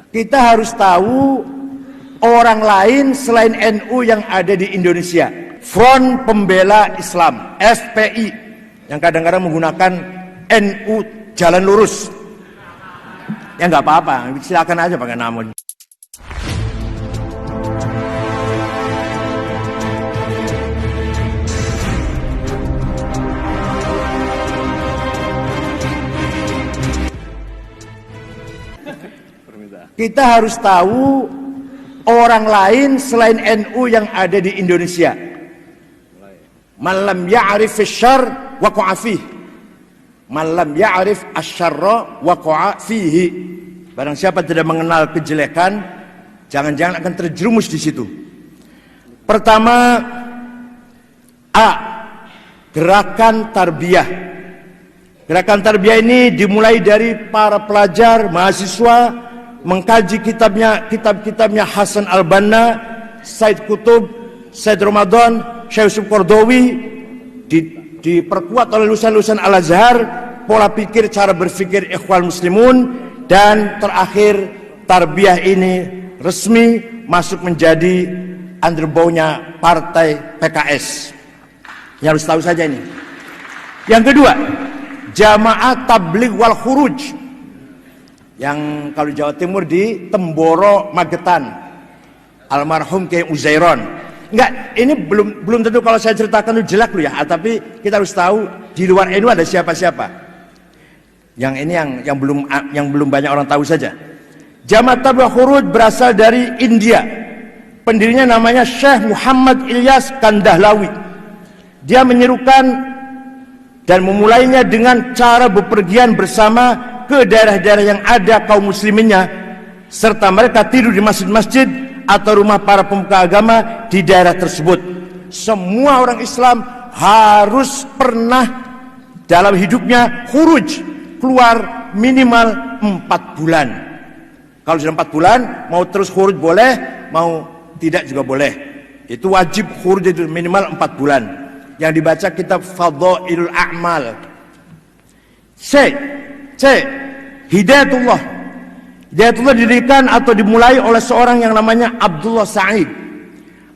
Kita harus tahu orang lain selain NU yang ada di Indonesia. Front Pembela Islam, FPI, yang kadang-kadang menggunakan NU Jalan Lurus. Ya nggak apa-apa, silakan aja pakai nama. Kita harus tahu orang lain selain NU yang ada di Indonesia. Man lam ya'rif asy-syarr waqa'a fihi. Man lam ya'rif asy-syarra waqa'a fihi. Barang siapa tidak mengenal kejelekan, jangan-jangan akan terjerumus di situ. Pertama, A. Gerakan tarbiyah. Gerakan tarbiyah ini dimulai dari para pelajar, mahasiswa, mengkaji kitab-kitabnya Hasan al-Banna, Said Qutb, Said Ramadan, Syekh Yusuf Qaradawi, diperkuat oleh lulusan-lulusan Al-Azhar, pola pikir, cara berpikir Ikhwan Muslimun, dan terakhir tarbiyah ini resmi masuk menjadi underbownya partai PKS. Yang harus tahu saja ini. Yang kedua, Jamaah Tabligh wal Khuruj, yang kalau Jawa Timur di Temboro Magetan, almarhum Kiai Uzairon. Enggak, ini belum tentu kalau saya ceritakan itu jelek loh ya, tapi kita harus tahu di luar NU ada siapa-siapa. Yang ini yang belum banyak orang tahu saja. Jamaah Tabligh Khuruj berasal dari India. Pendirinya namanya Syekh Muhammad Ilyas Kandahlawi. Dia menyerukan dan memulainya dengan cara bepergian bersama ke daerah-daerah yang ada kaum musliminnya, serta mereka tidur di masjid-masjid atau rumah para pemuka agama di daerah tersebut. Semua orang Islam harus pernah dalam hidupnya khuruj, keluar minimal 4 bulan. Kalau sudah 4 bulan, mau terus khuruj boleh, mau tidak juga boleh. Itu wajib khuruj itu minimal 4 bulan. Yang dibaca kitab Fadhailul A'mal. C. Hidayatullah. Hidayatullah didirikan atau dimulai oleh seorang yang namanya Abdullah Said,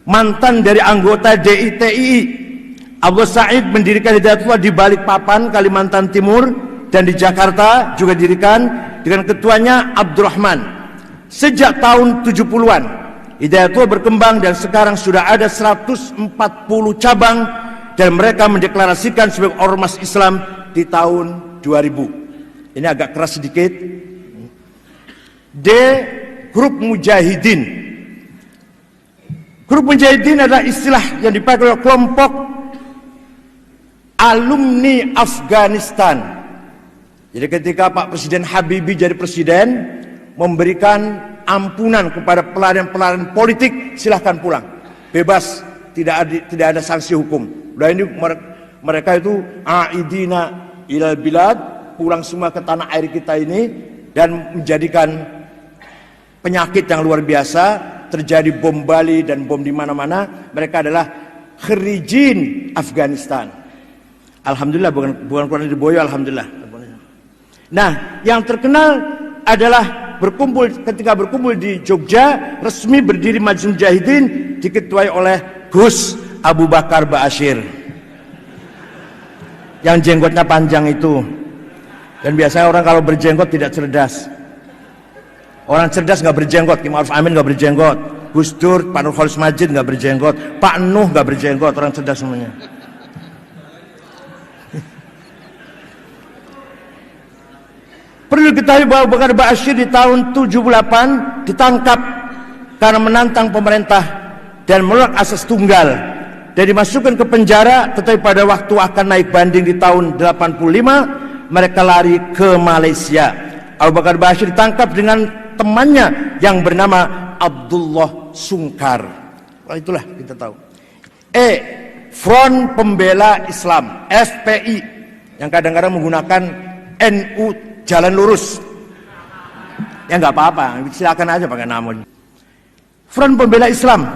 mantan dari anggota DITII. Abdullah Said mendirikan Hidayatullah di Balikpapan, Kalimantan Timur, dan di Jakarta juga didirikan dengan ketuanya Abdurrahman. Sejak tahun 70-an, Hidayatullah berkembang dan sekarang sudah ada 140 cabang dan mereka mendeklarasikan sebagai ormas Islam di tahun 2000. Ini agak keras sedikit. D. Grup Mujahidin. Grup Mujahidin adalah istilah yang dipakai oleh kelompok alumni Afghanistan. Jadi ketika Pak Presiden Habibie jadi presiden, memberikan ampunan kepada pelarian-pelarian politik, silahkan pulang, bebas, tidak ada sanksi hukum. Udah ini mereka itu aidina ilal bilad, pulang semua ke tanah air kita ini, dan menjadikan penyakit yang luar biasa, terjadi bom Bali dan bom di mana-mana. Mereka adalah kharijin Afghanistan. Alhamdulillah, bukan keluar dari boyo, alhamdulillah. Nah, yang terkenal adalah ketika berkumpul di Jogja, resmi berdiri Majelis Mujahidin, diketuai oleh Gus Abu Bakar Ba'asyir, yang jenggotnya panjang itu. Dan biasanya orang kalau berjenggot tidak cerdas. Orang cerdas nggak berjenggot. Ki Ma'ruf Amin nggak berjenggot, Gus Dur, Pak Nur Khalis Majid nggak berjenggot, Pak Nuh nggak berjenggot. Orang cerdas semuanya. Perlu diketahui bahwa Abu Bakar Ba'asyir di tahun 78 ditangkap karena menantang pemerintah dan menolak asas tunggal, dan dimasukkan ke penjara. Tetapi pada waktu akan naik banding di tahun 85, mereka lari ke Malaysia. Abu Bakar Ba'asyir ditangkap dengan temannya yang bernama Abdullah Sungkar. Well, itulah kita tahu. E. Front Pembela Islam, FPI, yang kadang-kadang menggunakan NU Jalan Lurus. Ya nggak apa-apa, silakan aja pakai nama. Front Pembela Islam.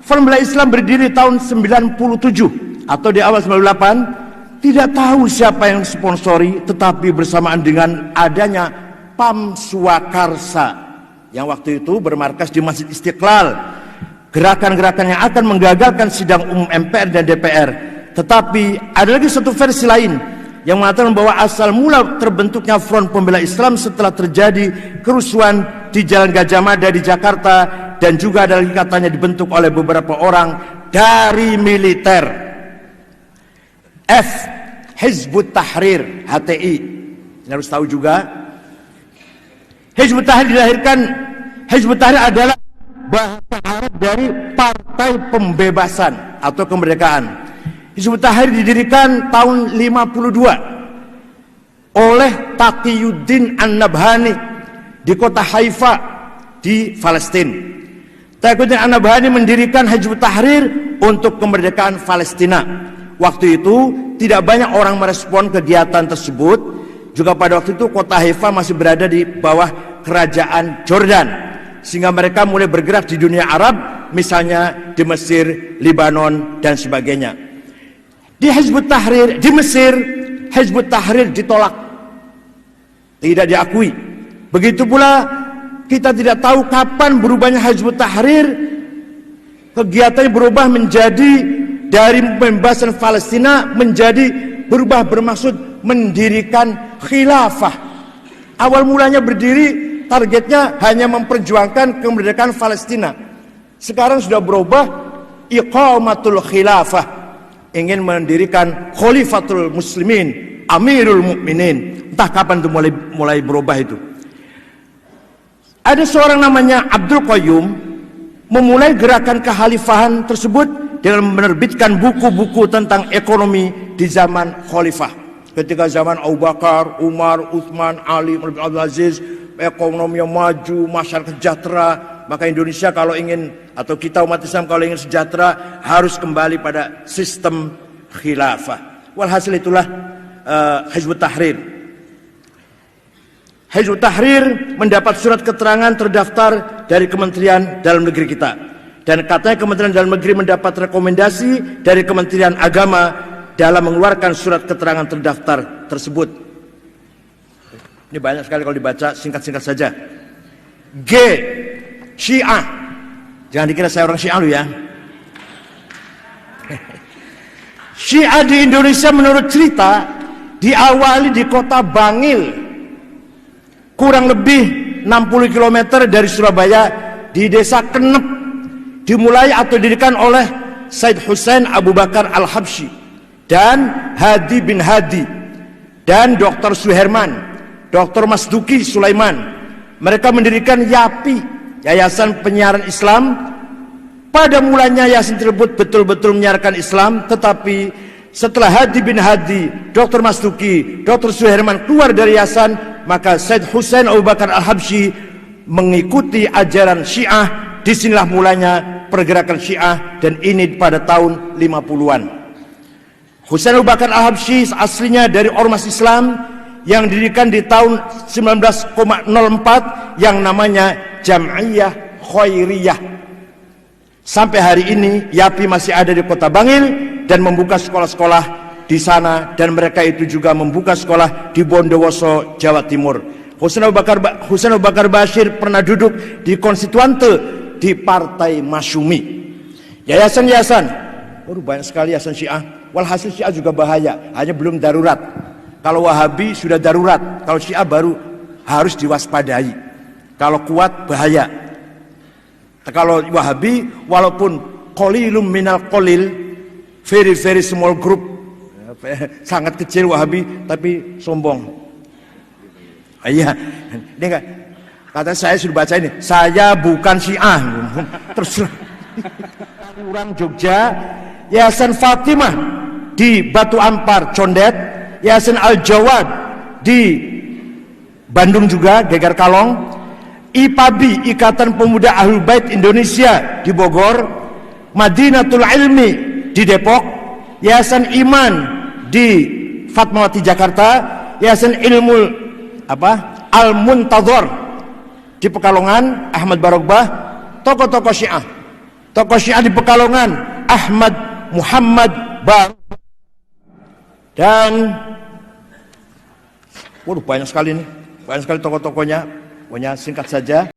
Front Pembela Islam berdiri tahun 97 atau di awal 98. Tidak tahu siapa yang sponsori, tetapi bersamaan dengan adanya PAM Swakarsa yang waktu itu bermarkas di Masjid Istiqlal. Gerakan-gerakan yang akan menggagalkan sidang umum MPR dan DPR. Tetapi ada lagi satu versi lain yang mengatakan bahwa asal mula terbentuknya Front Pembela Islam setelah terjadi kerusuhan di Jalan Gajah Mada di Jakarta, dan juga ada lagi katanya dibentuk oleh beberapa orang dari militer. F. Hizbut Tahrir, HTI. Ini harus tahu juga. Hizbut Tahrir adalah bahasa Arab dari Partai Pembebasan atau Kemerdekaan. Hizbut Tahrir didirikan tahun 52 oleh Taqiyuddin An-Nabhani di kota Haifa di Palestina. Taqiyuddin An-Nabhani mendirikan Hizbut Tahrir untuk kemerdekaan Palestina. Waktu itu tidak banyak orang merespon kegiatan tersebut. Juga pada waktu itu kota Haifa masih berada di bawah kerajaan Jordan, sehingga mereka mulai bergerak di dunia Arab, misalnya di Mesir, Lebanon, dan sebagainya. Di Hizbut Tahrir di Mesir, Hizbut Tahrir ditolak, tidak diakui. Begitu pula kita tidak tahu kapan berubahnya Hizbut Tahrir. Kegiatannya berubah menjadi dari pembebasan Palestina menjadi berubah bermaksud mendirikan khilafah. Awal mulanya berdiri targetnya hanya memperjuangkan kemerdekaan Palestina. Sekarang sudah berubah iqamatul khilafah, ingin mendirikan khalifatul muslimin, amirul mukminin. Entah kapan itu mulai berubah itu. Ada seorang namanya Abdul Qayyum memulai gerakan kekhalifahan tersebut dengan menerbitkan buku-buku tentang ekonomi di zaman khalifah. Ketika zaman Abu Bakar, Umar, Utsman, Ali, Abdul Aziz, ekonomi yang maju, masyarakat sejahtera, maka Indonesia kalau ingin, atau kita umat Islam kalau ingin sejahtera, harus kembali pada sistem khilafah. Walhasil itulah Hizbut Tahrir. Hizbut Tahrir mendapat surat keterangan terdaftar dari Kementerian Dalam Negeri kita. Dan katanya Kementerian Dalam Negeri mendapat rekomendasi dari Kementerian Agama dalam mengeluarkan surat keterangan terdaftar tersebut. Ini banyak sekali kalau dibaca, singkat-singkat saja. G. Syiah. Jangan dikira saya orang Syiah lu ya. Syiah di Indonesia menurut cerita diawali di kota Bangil, kurang lebih 60 km dari Surabaya, di desa Kenep. Dimulai atau didirikan oleh Said Hussein Abu Bakar Al-Habsyi dan Hadi bin Hadi dan Dr. Suherman, Dr. Masduki Sulaiman. Mereka mendirikan YAPI, Yayasan Penyiaran Islam. Pada mulanya yayasan tersebut betul-betul menyiarkan Islam, tetapi setelah Hadi bin Hadi, Dr. Masduki, Dr. Suherman keluar dari yayasan, maka Said Hussein Abu Bakar Al-Habsyi mengikuti ajaran Syiah. Disinilah mulanya pergerakan Syiah, dan ini pada tahun 50-an. Hussein Abu Bakar Al-Habsyi aslinya dari Ormas Islam yang didirikan di tahun 1904 yang namanya Jam'iyah Khairiyah. Sampai hari ini YAPI masih ada di kota Bangil dan membuka sekolah-sekolah di sana, dan mereka itu juga membuka sekolah di Bondowoso, Jawa Timur. Hussein Abu Bakar Bashir pernah duduk di konstituante di Partai Masyumi. Yayasan-yayasan, banyak sekali yayasan Syiah. Walhasil Syiah juga bahaya, hanya belum darurat. Kalau Wahabi sudah darurat, kalau Syiah baru harus diwaspadai. Kalau kuat bahaya. Kalau Wahabi walaupun qalilum minal qalil, very very small group, sangat kecil Wahabi tapi sombong. Iya, ini enggak. Kata saya sudah baca ini, saya bukan Syiah. Terus orang Jogja, Yayasan Fatimah di Batu Ampar, Condet, Yayasan Al-Jawad di Bandung juga, Geger Kalong, IPABI, Ikatan Pemuda Ahlul Bait Indonesia di Bogor, Madinatul Ilmi di Depok, Yayasan Iman di Fatmawati Jakarta, Yayasan Ilmul Al-Muntadhar di Pekalongan, Ahmad Barogbah. Tokoh-tokoh Syiah, tokoh Syiah di Pekalongan, Ahmad Muhammad Barogbah. Dan banyak sekali nih, Banyak sekali tokoh-tokohnya, pokoknya singkat saja.